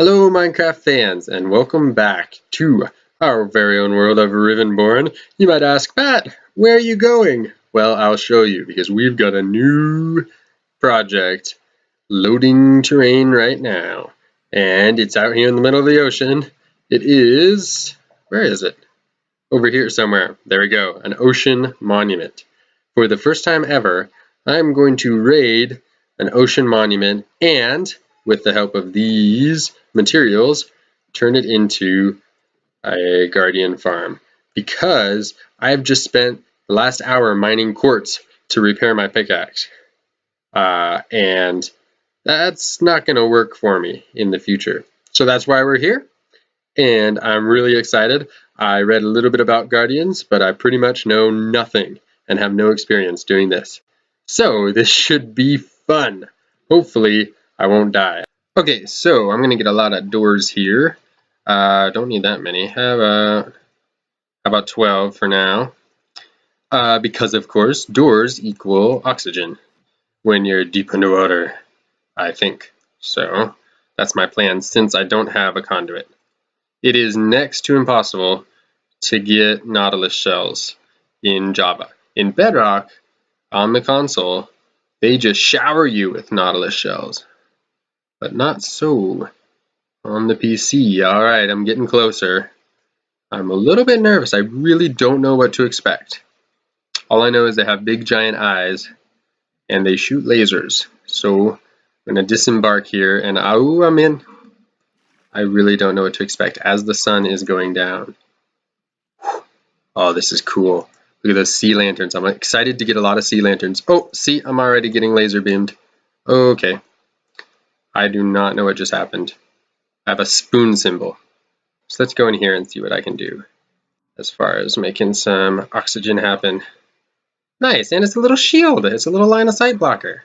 Hello Minecraft fans, and welcome back to our very own world of Rivenbourne. You might ask, Pat, where are you going? Well, I'll show you, because we've got a new project loading terrain right now. And it's out here in the middle of the ocean. It is... where is it? Over here somewhere. There we go, an ocean monument. For the first time ever, I'm going to raid an ocean monument and, with the help of these materials, turn it into a guardian farm, because I've just spent the last hour mining quartz to repair my pickaxe, and that's not going to work for me in the future. So that's why we're here, and I'm really excited. I read a little bit about guardians, but I pretty much know nothing and have no experience doing this. So this should be fun. Hopefully I won't die. Okay, so I'm going to get a lot of doors here. Don't need that many. How about 12 for now? Because of course doors equal oxygen when you're deep underwater, I think. So that's my plan since I don't have a conduit. It is next to impossible to get Nautilus shells in Java. In Bedrock, on the console, they just shower you with Nautilus shells. But not so on the PC. Alright, I'm getting closer. I'm a little bit nervous. I really don't know what to expect. All I know is they have big giant eyes and they shoot lasers. So I'm going to disembark here and I'm in. I really don't know what to expect as the sun is going down. Oh, this is cool. Look at those sea lanterns. I'm excited to get a lot of sea lanterns. Oh, see, I'm already getting laser beamed. Okay. I do not know what just happened. I have a spoon symbol. So let's go in here and see what I can do as far as making some oxygen happen. Nice, and it's a little shield. It's a little line of sight blocker.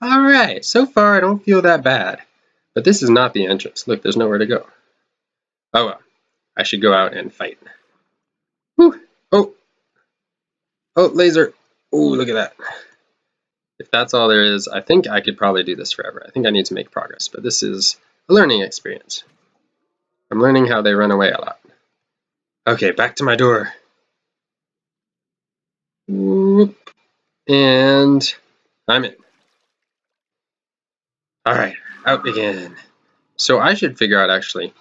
Alright, so far I don't feel that bad. But this is not the entrance. Look, there's nowhere to go. Oh well, I should go out and fight. Whew. Oh, laser. Oh, look at that. If that's all there is, I think I could probably do this forever. I think I need to make progress, but this is a learning experience. I'm learning how they run away a lot. Okay, back to my door. Whoop. And I'm in. Alright, out again. So I should figure out actually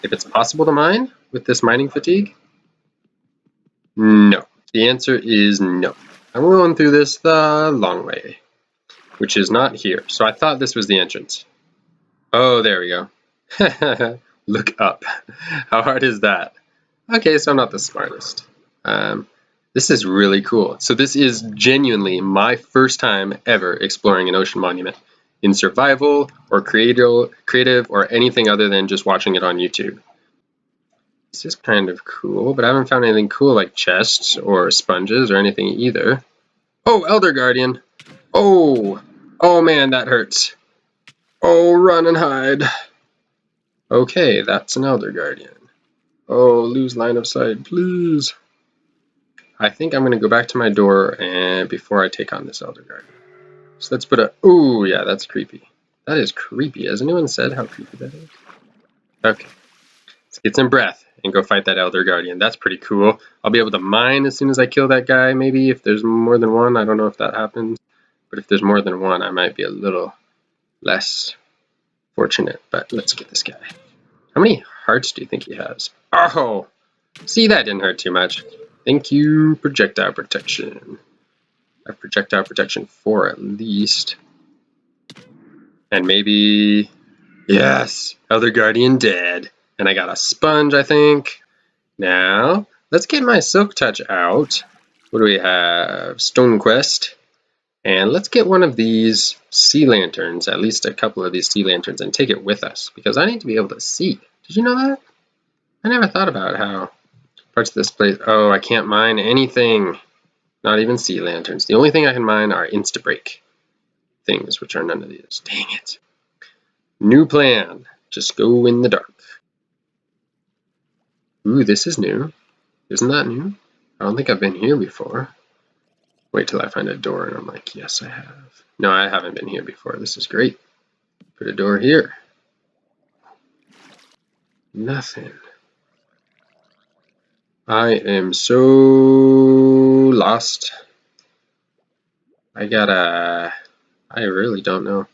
if it's possible to mine with this mining fatigue. No. The answer is no. I'm going through this the long way, which is not here. So I thought this was the entrance. Oh, there we go. Look up. How hard is that? Okay, so I'm not the smartest. This is really cool. So this is genuinely my first time ever exploring an ocean monument in survival or creative or anything other than just watching it on YouTube. This is kind of cool, but I haven't found anything cool like chests or sponges or anything either. Oh, Elder Guardian. Oh man, that hurts. Oh, run and hide. Okay, that's an Elder Guardian. Oh, lose line of sight, please. I think I'm going to go back to my door and before I take on this Elder Guardian. So let's put a... ooh, yeah, that's creepy. That is creepy. Has anyone said how creepy that is? Okay. Let's get some breath and go fight that Elder Guardian. That's pretty cool. I'll be able to mine as soon as I kill that guy, maybe, if there's more than one. I don't know if that happens. But if there's more than one, I might be a little less fortunate. But let's get this guy. How many hearts do you think he has? Oh! See, that didn't hurt too much. Thank you, projectile protection. I have projectile protection 4 at least. And maybe... yes! Elder Guardian dead. And I got a sponge, I think. Now, let's get my Silk Touch out. What do we have? Stone Quest. And let's get one of these sea lanterns, at least a couple of these sea lanterns, and take it with us. Because I need to be able to see. Did you know that? I never thought about how parts of this place... oh, I can't mine anything. Not even sea lanterns. The only thing I can mine are Insta-break things, which are none of these. Dang it. New plan. Just go in the dark. Ooh, this is new. Isn't that new? I don't think I've been here before. Wait till I find a door and I'm like, yes, I have. No, I haven't been here before. This is great. Put a door here. Nothing. I am so lost. I really don't know.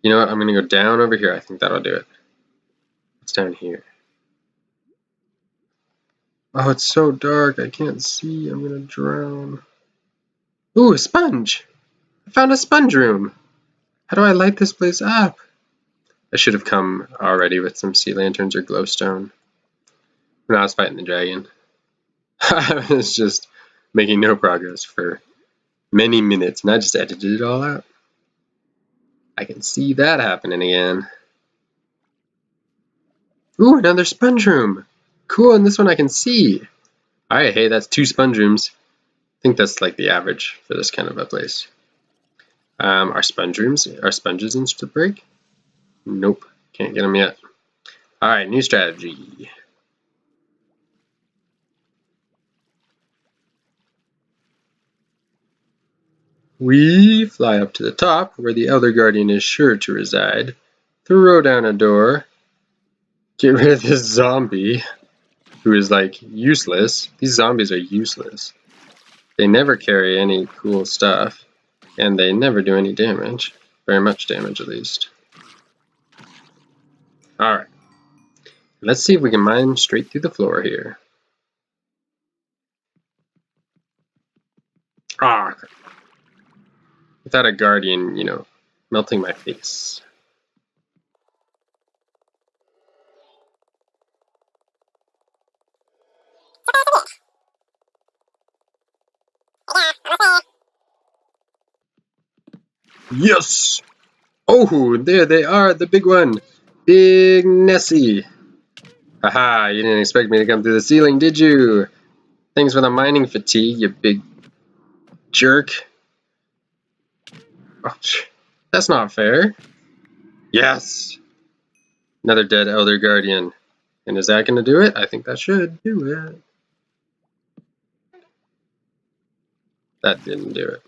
You know what? I'm gonna go down over here. I think that'll do it. It's down here. Oh, it's so dark. I can't see. I'm gonna drown. Ooh, a sponge! I found a sponge room. How do I light this place up? I should have come already with some sea lanterns or glowstone. When I was fighting the dragon. I was just making no progress for many minutes, and I just edited it all out. I can see that happening again. Ooh, another sponge room. Cool, and this one I can see. Alright, hey, that's 2 sponge rooms. I think that's like the average for this kind of a place. Are sponges in the break? Nope, can't get them yet. Alright, new strategy. We fly up to the top, where the Elder Guardian is sure to reside, throw down a door, get rid of this zombie, who is like useless. These zombies are useless. They never carry any cool stuff, and they never do any damage. Very much damage, at least. Alright. Let's see if we can mine straight through the floor here. Ah! Without a guardian, you know, melting my face. Yes! Oh, there they are, the big one! Big Nessie! Haha, you didn't expect me to come through the ceiling, did you? Thanks for the mining fatigue, you big jerk. Oh, that's not fair. Yes! Another dead Elder Guardian. And is that going to do it? I think that should do it. That didn't do it.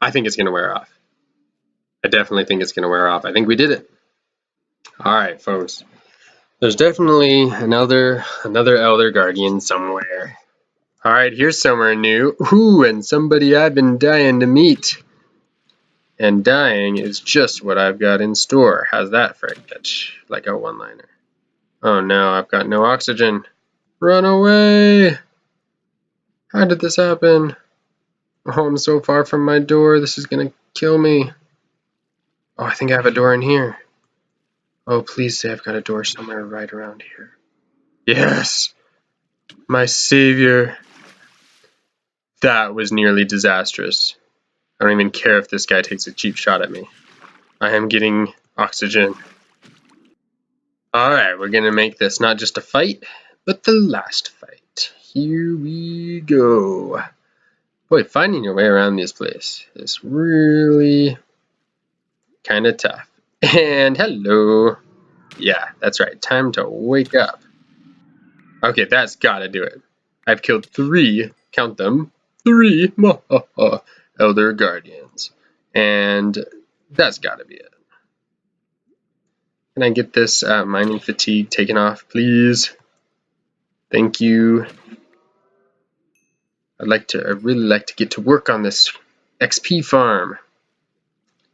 I think it's going to wear off. I definitely think it's going to wear off. I think we did it. Alright, folks. There's definitely another Elder Guardian somewhere. Alright, here's somewhere new. Ooh, and somebody I've been dying to meet. And dying is just what I've got in store. How's that for a catch? Like a one-liner. Oh no, I've got no oxygen. Run away! How did this happen? Oh, I'm so far from my door. This is gonna kill me. Oh, I think I have a door in here. Oh, please say I've got a door somewhere right around here. Yes! My savior. That was nearly disastrous. I don't even care if this guy takes a cheap shot at me. I am getting oxygen. Alright, we're gonna make this not just a fight, but the last fight. Here we go. Boy, finding your way around this place is really kind of tough. And hello. Yeah, that's right. Time to wake up. Okay, that's gotta do it. I've killed 3, count them, 3 Elder Guardians. And that's gotta be it. Can I get this mining fatigue taken off, please? Thank you. I'd really like to get to work on this XP farm,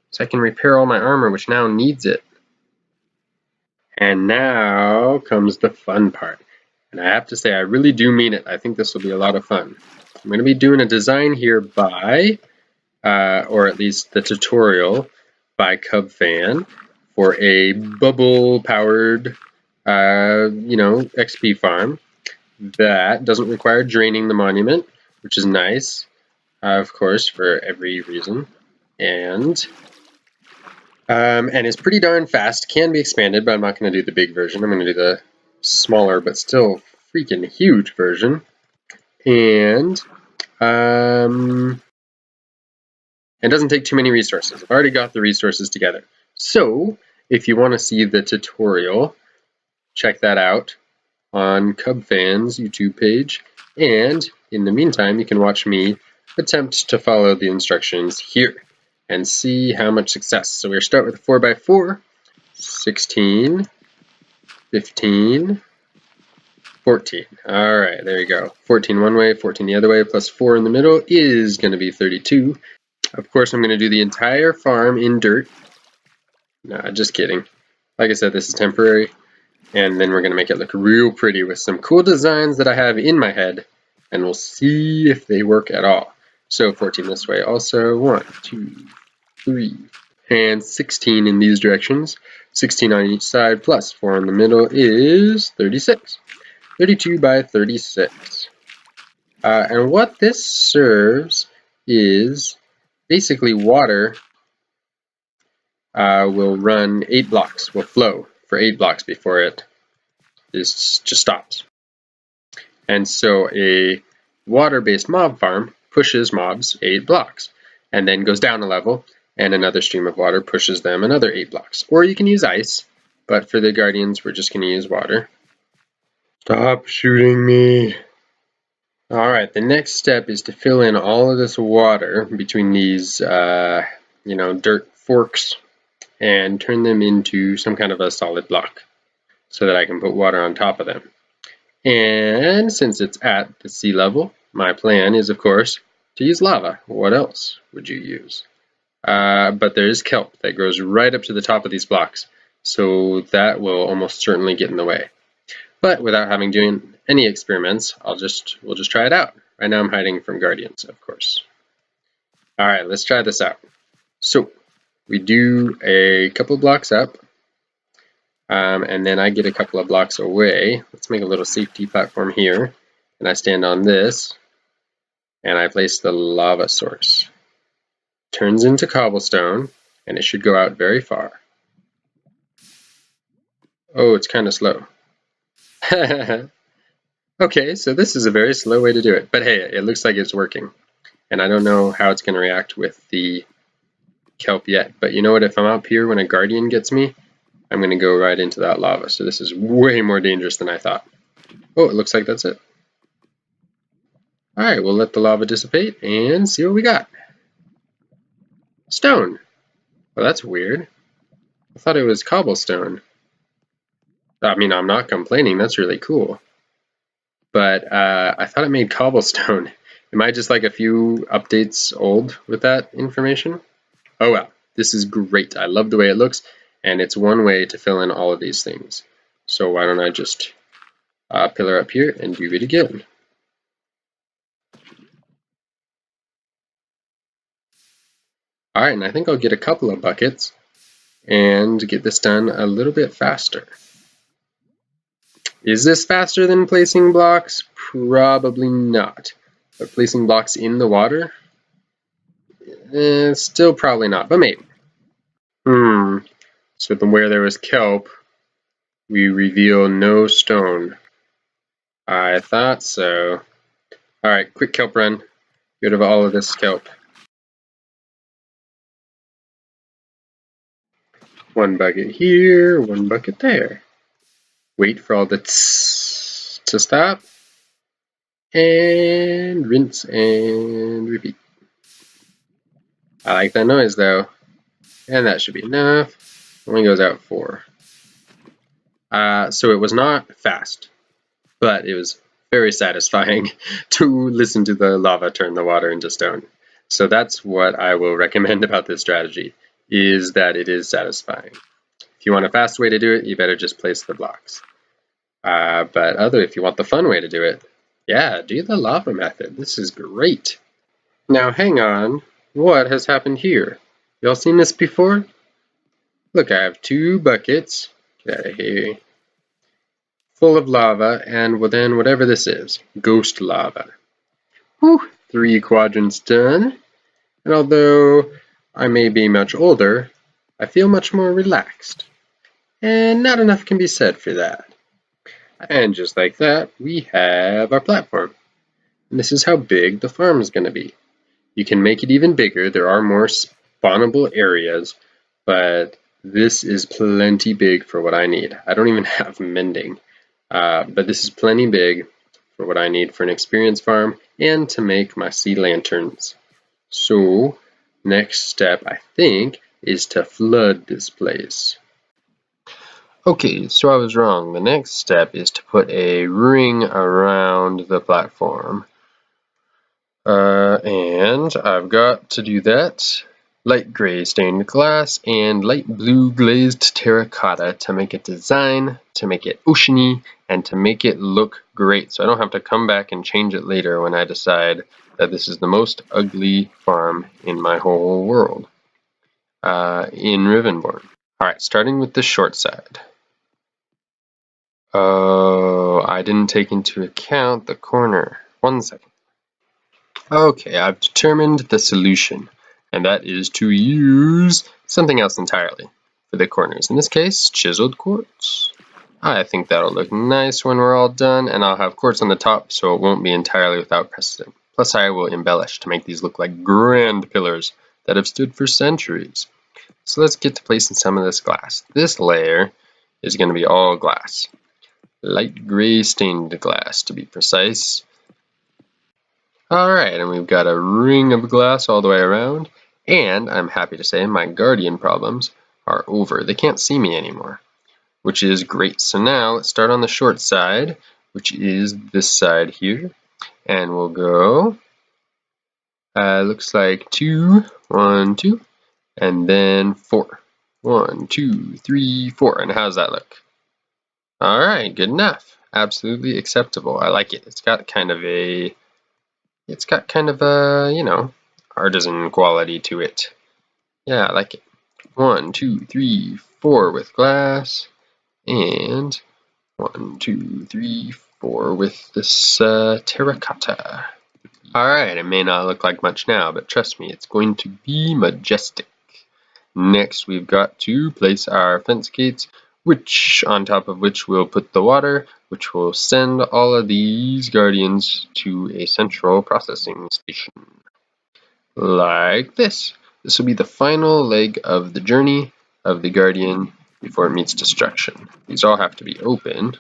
so I can repair all my armor, which now needs it. And now comes the fun part. And I have to say, I really do mean it. I think this will be a lot of fun. I'm going to be doing a design here by, or at least the tutorial by Cubfan for a bubble-powered, XP farm that doesn't require draining the monument, which is nice, of course, for every reason. And it's pretty darn fast. Can be expanded, but I'm not going to do the big version. I'm going to do the smaller, but still freaking huge version. And it doesn't take too many resources. I've already got the resources together. So if you want to see the tutorial, check that out on Cubfan's YouTube page. And in the meantime, you can watch me attempt to follow the instructions here and see how much success. So we'll start with a 4x4, 16, 15, 14. All right, there you go. 14 one way, 14 the other way, plus 4 in the middle is going to be 32. Of course, I'm going to do the entire farm in dirt. Nah, just kidding. Like I said, this is temporary. And then we're going to make it look real pretty with some cool designs that I have in my head. And we'll see if they work at all. So 14 this way also. 1, 2, 3, and 16 in these directions. 16 on each side plus 4 in the middle is 36. 32 by 36. And what this serves is basically water will run 8 blocks, will flow for 8 blocks before it just stops. And so a water-based mob farm pushes mobs 8 blocks and then goes down a level, and another stream of water pushes them another 8 blocks. Or you can use ice, but for the guardians we're just going to use water. Stop shooting me! Alright, the next step is to fill in all of this water between these dirt forks and turn them into some kind of a solid block so that I can put water on top of them. And since it's at the sea level, my plan is, of course, to use lava. What else would you use? But there is kelp that grows right up to the top of these blocks, so that will almost certainly get in the way. But without having done any experiments, we'll just try it out. Right now I'm hiding from guardians, of course. All right, let's try this out. So we do a couple blocks up, and then I get a couple of blocks away. Let's make a little safety platform here, and I stand on this, and I place the lava source. Turns into cobblestone, and it should go out very far. Oh, it's kind of slow. Okay, so this is a very slow way to do it, but hey, it looks like it's working. And I don't know how it's going to react with the kelp yet, but you know what, if I'm up here when a guardian gets me, I'm going to go right into that lava, so this is way more dangerous than I thought. Oh, it looks like that's it. Alright, we'll let the lava dissipate and see what we got. Stone. Well, that's weird. I thought it was cobblestone. I mean, I'm not complaining, that's really cool. But I thought it made cobblestone. Am I just like a few updates old with that information? Oh well, this is great. I love the way it looks, and it's one way to fill in all of these things. So why don't I just pillar up here and do it again. Alright, and I think I'll get a couple of buckets and get this done a little bit faster. Is this faster than placing blocks? Probably not. But placing blocks in the water? Still probably not, but maybe. So where there was kelp, we reveal no stone. I thought so. Alright, quick kelp run. Get rid of all of this kelp. One bucket here, one bucket there. Wait for all the tss to stop. And rinse and repeat. I like that noise though. And that should be enough. Only goes out 4. So it was not fast, but it was very satisfying to listen to the lava turn the water into stone. So that's what I will recommend about this strategy, is that it is satisfying. If you want a fast way to do it, you better just place the blocks. But if you want the fun way to do it, yeah, do the lava method. This is great. Now hang on, what has happened here? Y'all seen this before? Look, I have 2 buckets, get out of here, full of lava, and well, then whatever this is, ghost lava. Whew, 3 quadrants done. And although I may be much older, I feel much more relaxed. And not enough can be said for that. And just like that, we have our platform. And this is how big the farm is going to be. You can make it even bigger. There are more spawnable areas, but this is plenty big for what I need. I don't even have mending, but this is plenty big for what I need for an experience farm and to make my sea lanterns. So next step, I think, is to flood this place. Okay, so I was wrong. The next step is to put a ring around the platform. And I've got to do that. Light gray stained glass and light blue glazed terracotta to make it design, to make it oceany, and to make it look great. So I don't have to come back and change it later when I decide that this is the most ugly farm in my whole world. In Rivenbourne. Alright, starting with the short side. Oh, I didn't take into account the corner. 1 second. Okay, I've determined the solution, and that is to use something else entirely for the corners. In this case, chiseled quartz. I think that'll look nice when we're all done, and I'll have quartz on the top so it won't be entirely without precedent. Plus, I will embellish to make these look like grand pillars that have stood for centuries. So let's get to placing some of this glass. This layer is going to be all glass. Light gray stained glass, to be precise. Alright, and we've got a ring of glass all the way around, and I'm happy to say my guardian problems are over. They can't see me anymore, which is great. So now let's start on the short side, which is this side here, and we'll go, looks like 2, 1, 2, and then 4. 1, 2, 3, 4, and how's that look? Alright, good enough. Absolutely acceptable. I like it. It's got kind of a, you know, artisan quality to it. Yeah, I like it. 1, 2, 3, 4 with glass, and 1, 2, 3, 4 with this terracotta. Alright, it may not look like much now, but trust me, it's going to be majestic. Next, we've got to place our fence gates, on top of which we'll put the water, which will send all of these guardians to a central processing station. Like this. This will be the final leg of the journey of the guardian before it meets destruction. These all have to be opened.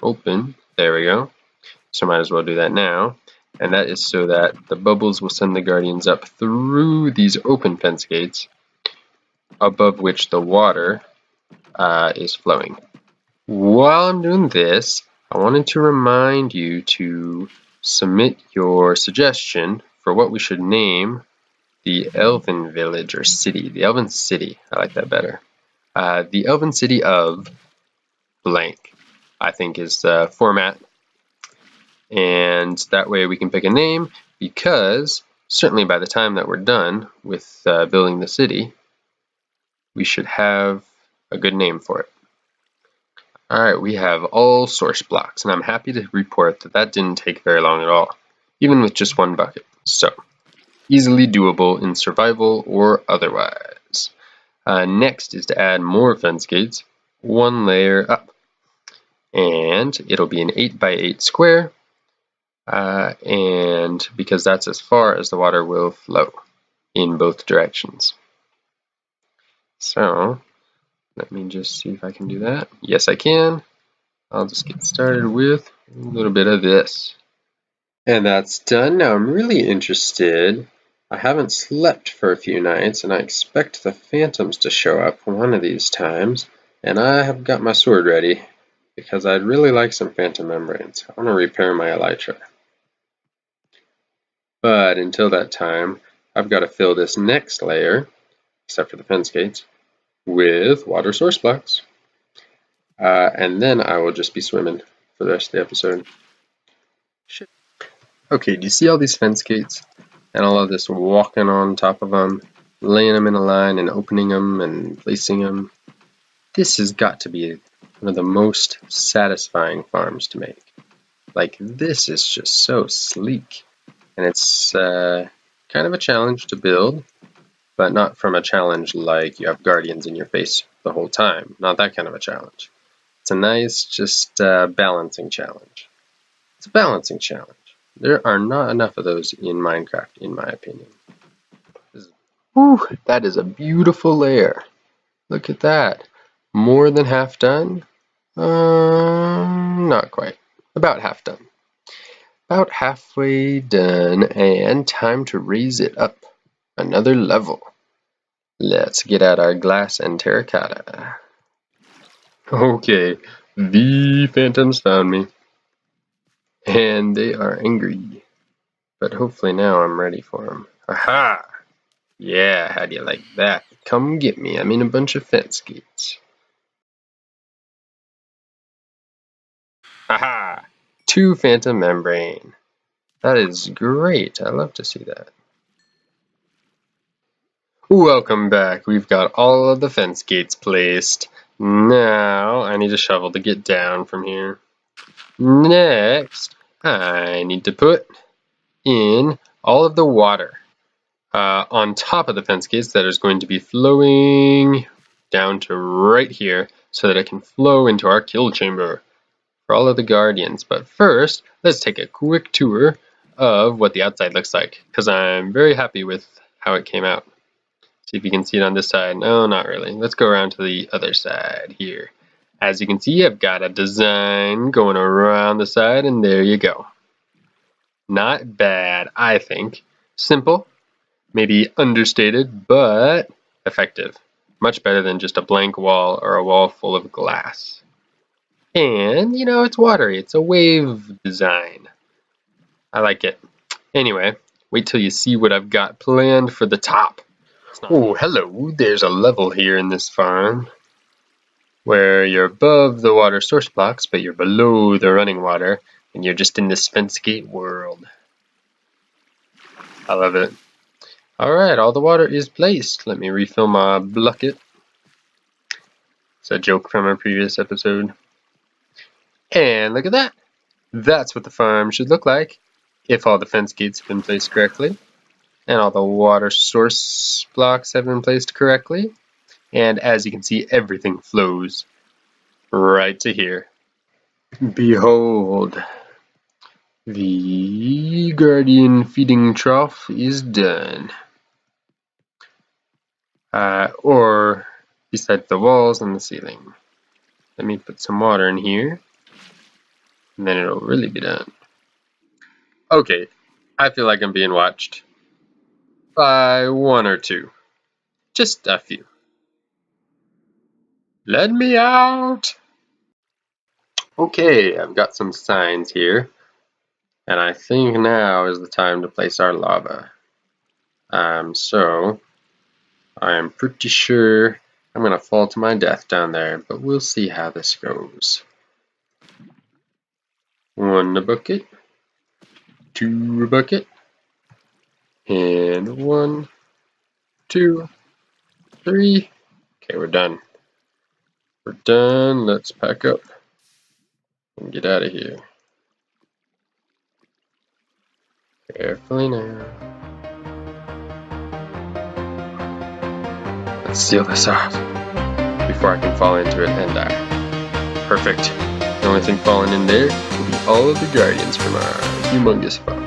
Open. There we go. So might as well do that now. And that is so that the bubbles will send the guardians up through these open fence gates, above which the water is flowing. While I'm doing this, I wanted to remind you to submit your suggestion for what we should name the Elven Village or City. The Elven City. I like that better. The Elven City of blank, I think, is the format. And that way we can pick a name, because certainly by the time that we're done with building the city, we should have a good name for it. Alright, we have all source blocks, and I'm happy to report that that didn't take very long at all, even with just 1 bucket. So, easily doable in survival or otherwise. Next is to add more fence gates, 1 layer up. And it'll be an 8x8 square, and because that's as far as the water will flow in both directions. So, let me just see if I can do that. Yes, I can. I'll just get started with a little bit of this. And that's done. Now I'm really interested. I haven't slept for a few nights, and I expect the phantoms to show up one of these times. And I have got my sword ready, because I'd really like some phantom membranes. I want to repair my elytra. But until that time, I've got to fill this next layer, except for the fence gates, with water source blocks. And then I will just be swimming for the rest of the episode. Shit. Okay, do you see all these fence gates? And all of this walking on top of them, laying them in a line and opening them and placing them. This has got to be one of the most satisfying farms to make. Like, this is just so sleek. And it's kind of a challenge to build, but not from a challenge like you have guardians in your face the whole time. Not that kind of a challenge. It's a nice, just balancing challenge. It's a balancing challenge. There are not enough of those in Minecraft, in my opinion. Whew, that is a beautiful layer. Look at that. More than half done? Not quite. About half done. About halfway done, and time to raise it up another level. Let's get out our glass and terracotta. Okay, the phantoms found me. And they are angry. But hopefully now I'm ready for them. Aha! Yeah, how do you like that? Come get me, I'm in a bunch of fence gates. Aha! 2 phantom membrane. That is great, I love to see that. Welcome back, we've got all of the fence gates placed. Now, I need a shovel to get down from here. Next, I need to put in all of the water on top of the fence gates that is going to be flowing down to right here so that it can flow into our kill chamber for all of the guardians. But first, let's take a quick tour of what the outside looks like because I'm very happy with how it came out. See if you can see it on this side. No, not really. Let's go around to the other side here. As you can see, I've got a design going around the side, and there you go. Not bad, I think. Simple, maybe understated, but effective. Much better than just a blank wall or a wall full of glass. And, you know, it's watery. It's a wave design. I like it. Anyway, wait till you see what I've got planned for the top. Oh, hello. There's a level here in this farm where you're above the water source blocks, but you're below the running water, and you're just in this fence gate world. I love it. Alright, all the water is placed. Let me refill my bucket. It's a joke from a previous episode. And look at that. That's what the farm should look like if all the fence gates have been placed correctly, and all the water source blocks have been placed correctly. And as you can see, everything flows right to here. Behold, the guardian feeding trough is done. Or beside the walls and the ceiling. Let me put some water in here, and then it'll really be done. Okay, I feel like I'm being watched by 1 or 2. Just a few. Let me out! Okay, I've got some signs here, and I think now is the time to place our lava. So I am pretty sure I'm gonna fall to my death down there, but we'll see how this goes. 1 a bucket, 2 a bucket, and 1, 2, 3. Okay, we're done. We're done. Let's pack up and get out of here. Carefully now. Let's seal this off before I can fall into it and die. Perfect. The only thing falling in there will be all of the guardians from our humongous farm.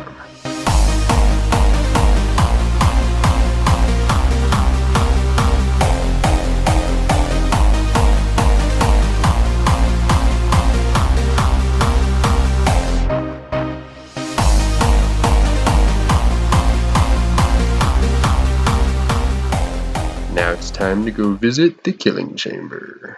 Now it's time to go visit the killing chamber.